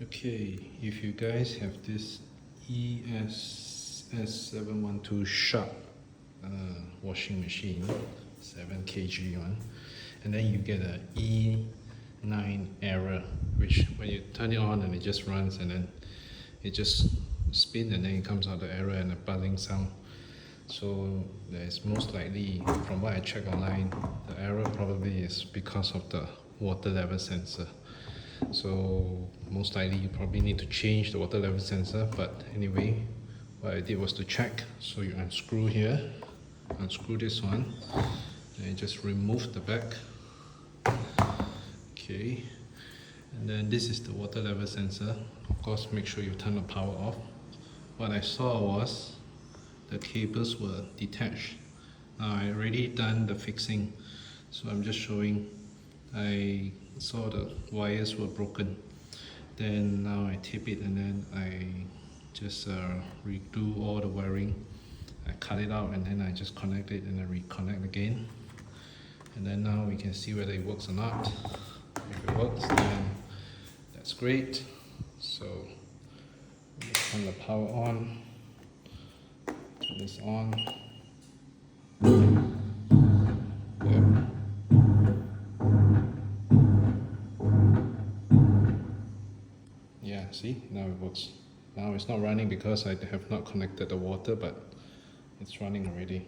Okay, if you guys have this ESS712 Sharp washing machine, 7 kg one, and then you get a E9 error, which when you turn it on and it just runs and then it just spins and then it comes out the error and a buzzing sound. So there's most likely, from what I checked online, the error probably is because of the water level sensor. So most likely you probably need to change the water level sensor, but anyway, what I did was to check. So you unscrew here, unscrew this one, and just remove the back. Okay, and then this is the water level sensor. Of course, make sure you turn the power off. What I saw was the cables were detached. Now I already done the fixing, so I'm just showing. I saw the wires were broken. Then now I tape it and then I just redo all the wiring. I cut it out and then I just connect it and then reconnect again. And then now we can see whether it works or not. If it works, then that's great. So turn the power on. Turn this on. Yep. Yeah, see, now it works. Now it's not running because I have not connected the water, but it's running already.